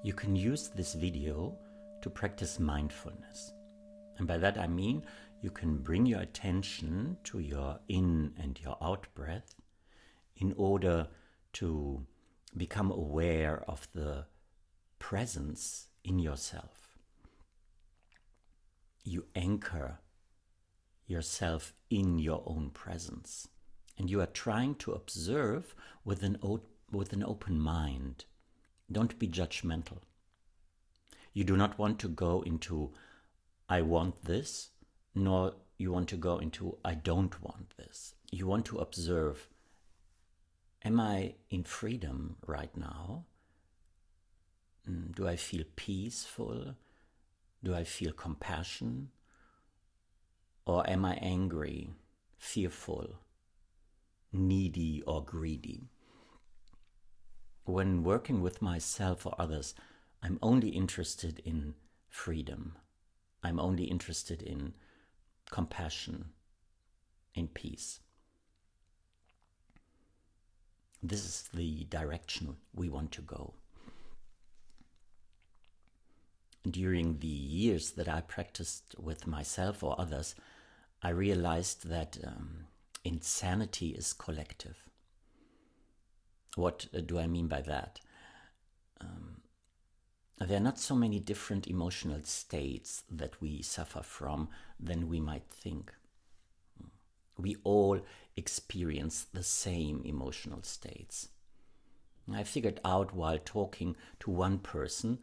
you can use this video to practice mindfulness. And by that I mean you can bring your attention to your in and your out breath in order to become aware of the presence in yourself. You anchor yourself in your own presence, and you are trying to observe with an open mind. Don't be judgmental. You do not want to go into I want this, nor you want to go into I don't want this. You want to observe, am I in freedom right now? Do I feel peaceful? Do I feel compassion? Or am I angry, fearful, needy, or greedy? When working with myself or others, I'm only interested in freedom. I'm only interested in compassion, in peace. This is the direction we want to go. During the years that I practiced with myself or others, I realized that insanity is collective. What do I mean by that? There are not so many different emotional states that we suffer from than we might think. We all experience the same emotional states. I figured out while talking to one person,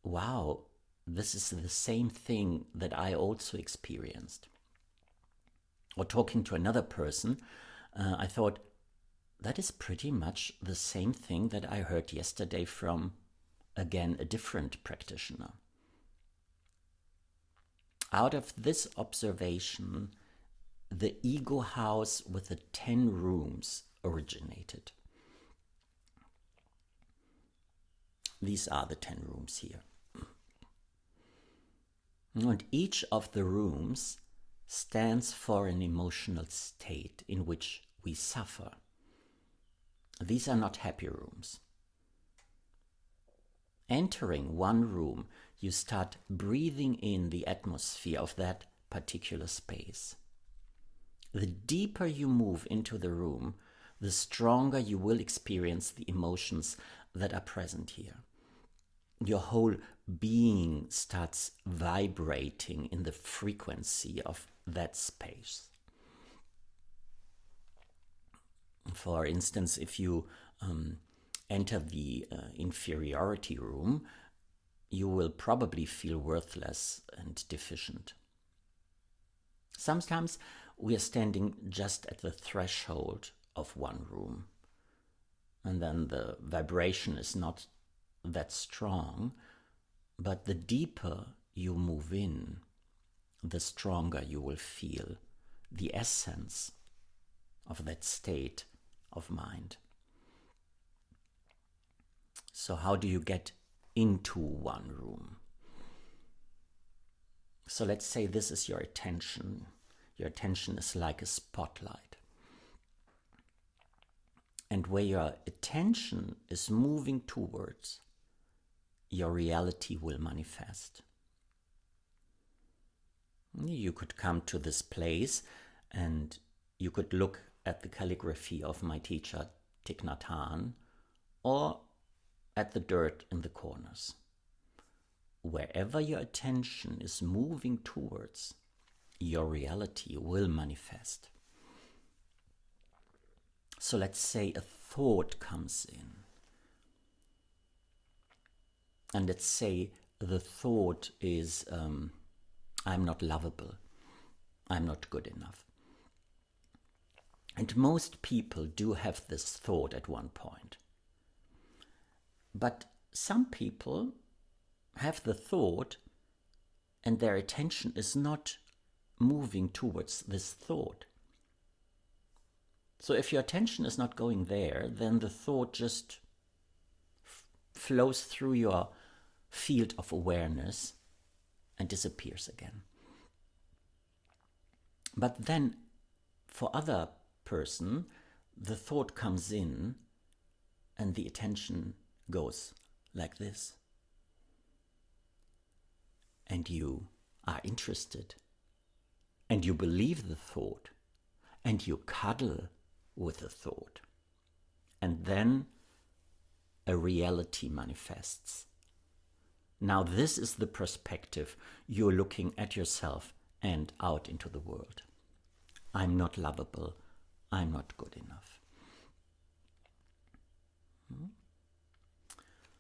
wow, this is the same thing that I also experienced. Or talking to another person, I thought, that is pretty much the same thing that I heard yesterday from, again, a different practitioner. Out of this observation, the ego house with the 10 rooms originated. These are the 10 rooms here. And each of the rooms stands for an emotional state in which we suffer. These are not happy rooms. Entering one room, you start breathing in the atmosphere of that particular space. The deeper you move into the room, the stronger you will experience the emotions that are present here. Your whole being starts vibrating in the frequency of that space. For instance, if you enter the inferiority room, you will probably feel worthless and deficient. Sometimes we are standing just at the threshold of one room, and then the vibration is not that strong, but the deeper you move in, the stronger you will feel the essence of that state of mind. So how do you get into one room? So let's say this is your attention. Your attention is like a spotlight. And where your attention is moving towards, your reality will manifest. You could come to this place and you could look at the calligraphy of my teacher, Thich Nhat Hanh, or at the dirt in the corners. Wherever your attention is moving towards, your reality will manifest. So let's say a thought comes in. And let's say the thought is, I'm not lovable. I'm not good enough. And most people do have this thought at one point. But some people have the thought and their attention is not moving towards this thought. So if your attention is not going there, then the thought just flows through your field of awareness and disappears again. But then for other person, the thought comes in and the attention goes like this. and you are interested, and you believe the thought, and you cuddle with the thought. And then a reality manifests. Now this is the perspective you're looking at yourself and out into the world. I'm not lovable. I'm not good enough.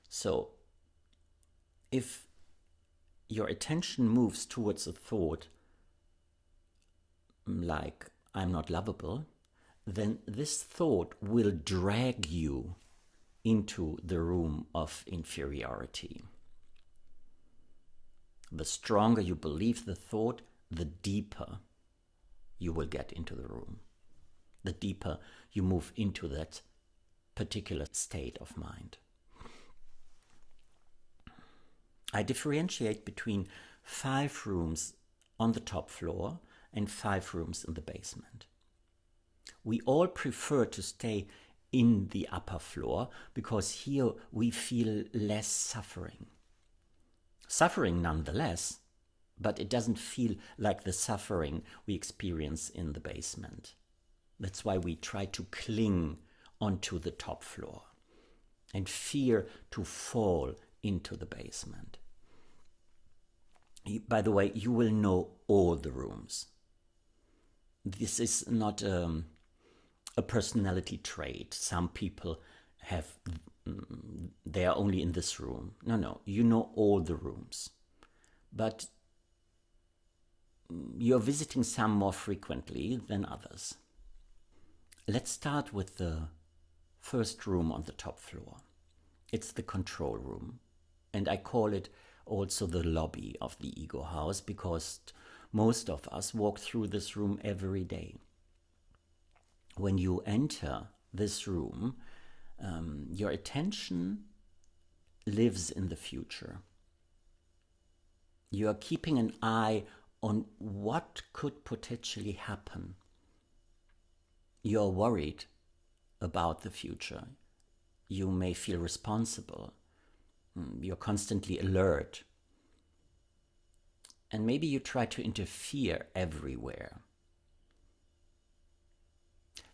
So, if your attention moves towards a thought like, I'm not lovable, then this thought will drag you into the room of inferiority. The stronger you believe the thought, the deeper you will get into the room. The deeper you move into that particular state of mind. I differentiate between 5 rooms on the top floor and 5 rooms in the basement. We all prefer to stay in the upper floor because here we feel less suffering. Suffering nonetheless, but it doesn't feel like the suffering we experience in the basement. That's why we try to cling onto the top floor and fear to fall into the basement. By the way, you will know all the rooms. This is not a personality trait. Some people they are only in this room. No, you know all the rooms. But you're visiting some more frequently than others. Let's start with the first room on the top floor. It's the control room. And I call it also the lobby of the ego house because most of us walk through this room every day. When you enter this room, your attention lives in the future. You are keeping an eye on what could potentially happen. You are worried about the future. You may feel responsible. You're constantly alert. And maybe you try to interfere everywhere.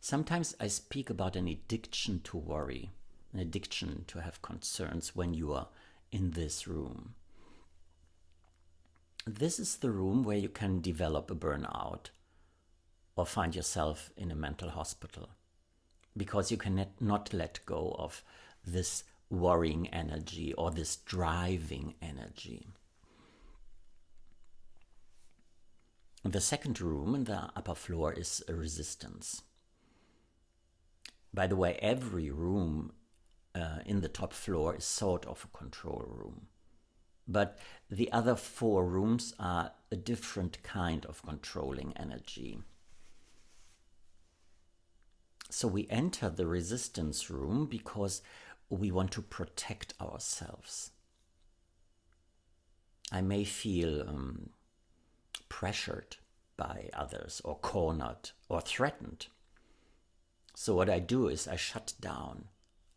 Sometimes I speak about an addiction to worry, an addiction to have concerns when you are in this room. This is the room where you can develop a burnout or find yourself in a mental hospital because you cannot let go of this worrying energy or this driving energy. The second room in the upper floor is a resistance. By the way, every room in the top floor is sort of a control room. But the other 4 rooms are a different kind of controlling energy. So we enter the resistance room because we want to protect ourselves. I may feel pressured by others or cornered or threatened. So what I do is I shut down.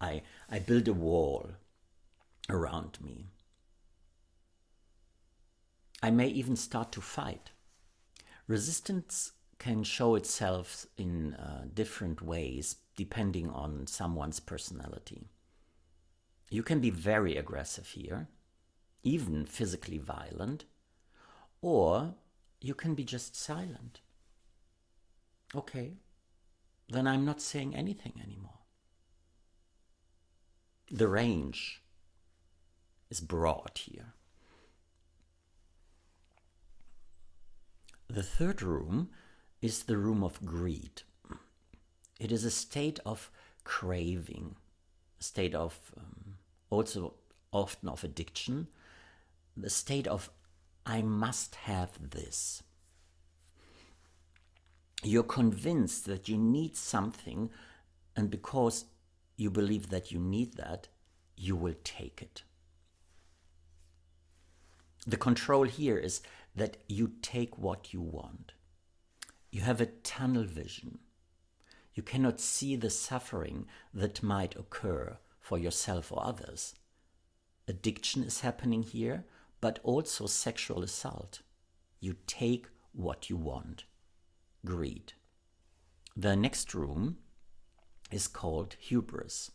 I build a wall around me. I may even start to fight. Resistance can show itself in different ways depending on someone's personality. You can be very aggressive here, even physically violent, or you can be just silent. Okay, then I'm not saying anything anymore. The range is broad here. The third room is the room of greed. It is a state of craving, a state of also often of addiction, the state of I must have this. You're convinced that you need something, and because you believe that you need that, you will take it. The control here is that you take what you want. You have a tunnel vision. You cannot see the suffering that might occur for yourself or others. Addiction is happening here, but also sexual assault. You take what you want. Greed. The next room is called hubris.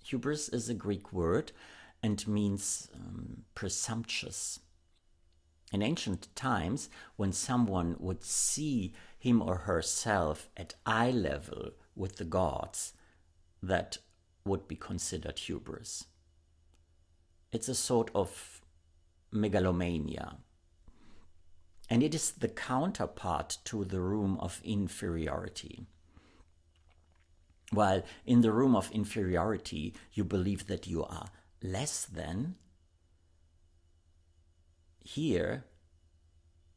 Hubris is a Greek word and means presumptuous. In ancient times, when someone would see him or herself at eye level with the gods, that would be considered hubris. It's a sort of megalomania. And it is the counterpart to the room of inferiority. While in the room of inferiority, you believe that you are less than, here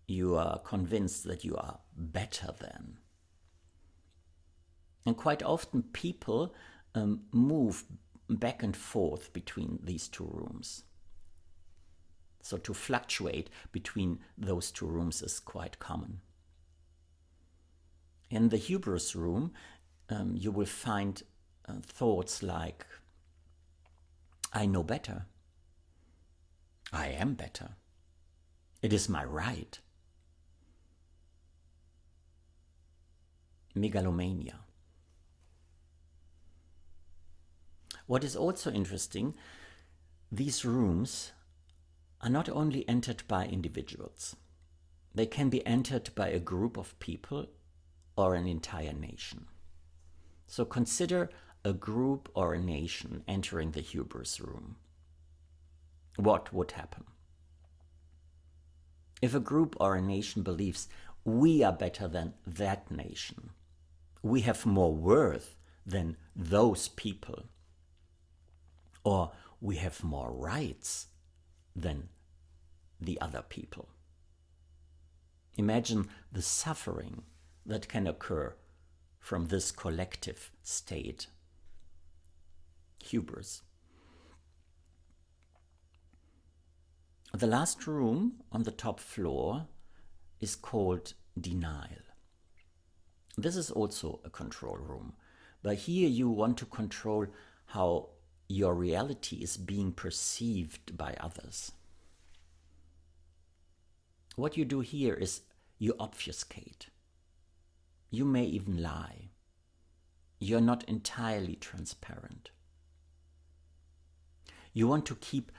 you are convinced that you are better than. And quite often people move back and forth between these two rooms. So to fluctuate between those two rooms is quite common. In the hubris room, you will find thoughts like, I know better. I am better. It is my right. Megalomania. What is also interesting, these rooms are not only entered by individuals. They can be entered by a group of people or an entire nation. So consider a group or a nation entering the hubris room. What would happen? If a group or a nation believes we are better than that nation, we have more worth than those people, or we have more rights than the other people. Imagine the suffering that can occur from this collective state. Hubris. The last room on the top floor is called denial. This is also a control room, but here you want to control how your reality is being perceived by others. What you do here is you obfuscate. You may even lie. You're not entirely transparent. You want to keep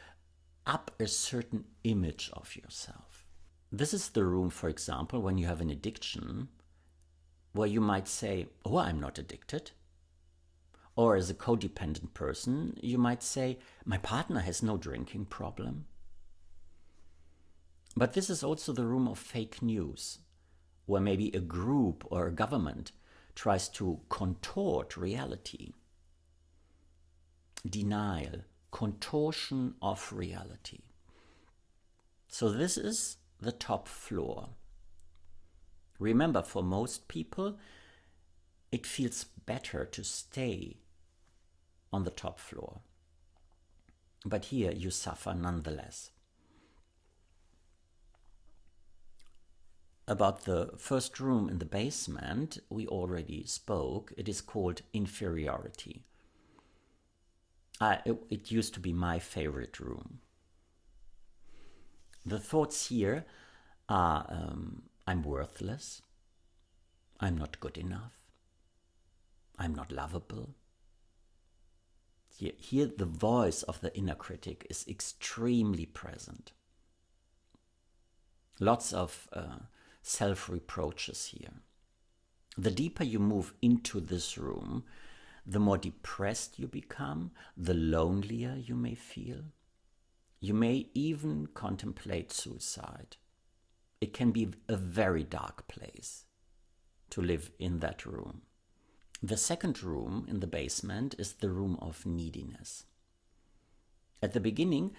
up a certain image of yourself. This is the room, for example, when you have an addiction, where you might say, oh, I'm not addicted. Or as a codependent person, you might say, my partner has no drinking problem. But this is also the room of fake news, where maybe a group or a government tries to contort reality. Denial, contortion of reality. So this is the top floor. Remember, for most people, it feels better to stay on the top floor. But here you suffer nonetheless. About the first room in the basement, we already spoke. It is called Inferiority. It used to be my favorite room. The thoughts here are, I'm worthless, I'm not good enough, I'm not lovable. Here the voice of the inner critic is extremely present. Lots of self-reproaches here. The deeper you move into this room, the more depressed you become, the lonelier you may feel. You may even contemplate suicide. It can be a very dark place to live in that room. The second room in the basement is the room of neediness. At the beginning,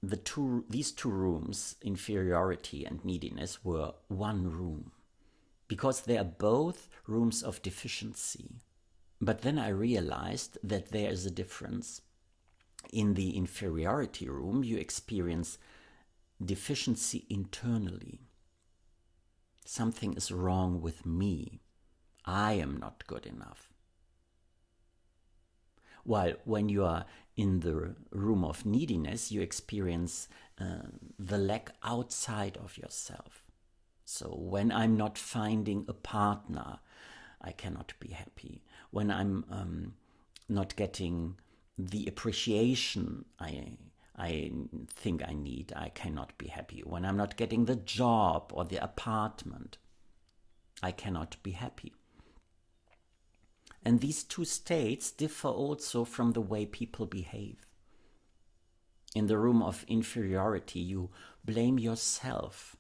these two rooms, inferiority and neediness, were one room, because they are both rooms of deficiency. But then I realized that there is a difference. In the inferiority room, you experience deficiency internally. Something is wrong with me. I am not good enough. While when you are in the room of neediness, you experience the lack outside of yourself. So when I'm not finding a partner, I cannot be happy. When I'm not getting the appreciation I think I need, I cannot be happy. When I'm not getting the job or the apartment, I cannot be happy. And these two states differ also from the way people behave. In the room of inferiority, you blame yourself,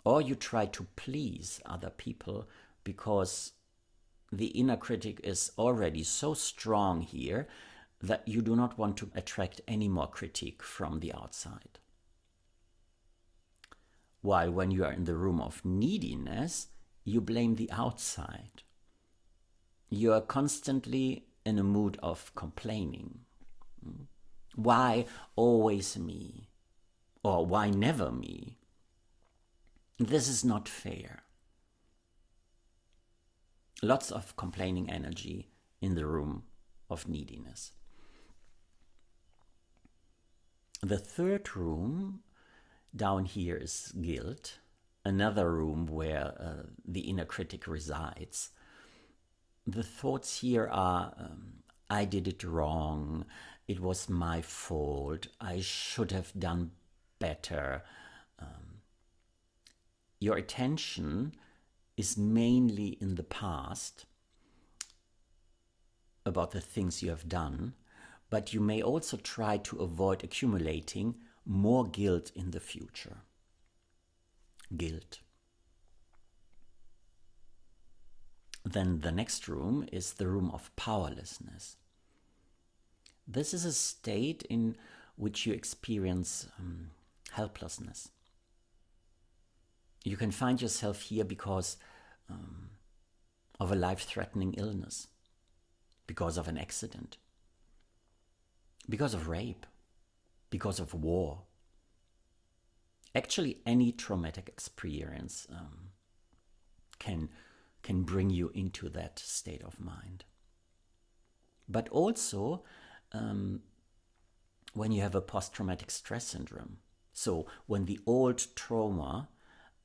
or you try to please other people because the inner critic is already so strong here that you do not want to attract any more critique from the outside. While when you are in the room of neediness, you blame the outside. You are constantly in a mood of complaining. Why always me? Or why never me? This is not fair. Lots of complaining energy in the room of neediness. The third room down here is guilt, another room where the inner critic resides. The thoughts here are, I did it wrong, it was my fault, I should have done better. Your attention is mainly in the past about the things you have done, but you may also try to avoid accumulating more guilt in the future. Guilt. Then the next room is the room of powerlessness. This is a state in which you experience helplessness. You can find yourself here because of a life-threatening illness, because of an accident, because of rape, because of war. Actually, any traumatic experience can bring you into that state of mind. But also when you have a post-traumatic stress syndrome. So when the old trauma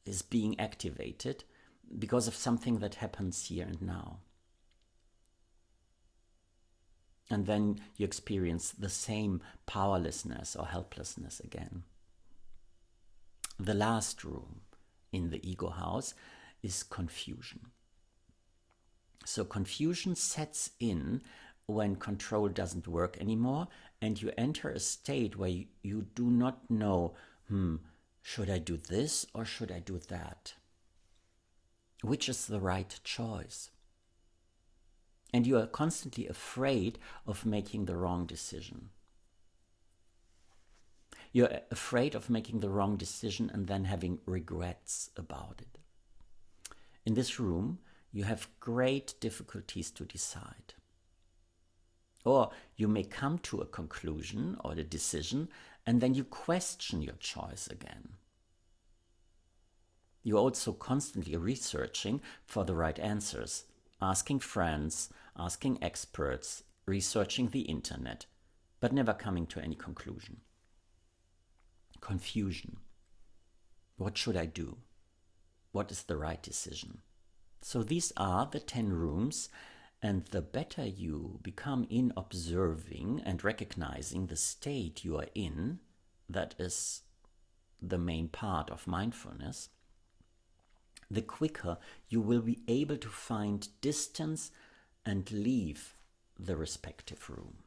is being activated because of something that happens here and now. And then you experience the same powerlessness or helplessness again. The last room in the ego house is confusion. So confusion sets in when control doesn't work anymore and you enter a state where you do not know, should I do this or should I do that? Which is the right choice? And you are constantly afraid of making the wrong decision. You're afraid of making the wrong decision and then having regrets about it. In this room, you have great difficulties to decide. Or you may come to a conclusion or a decision and then you question your choice again. You're also constantly researching for the right answers, asking friends, asking experts, researching the internet, but never coming to any conclusion. Confusion. What should I do? What is the right decision? So these are the 10 rooms, and the better you become in observing and recognizing the state you are in, that is the main part of mindfulness, the quicker you will be able to find distance and leave the respective room.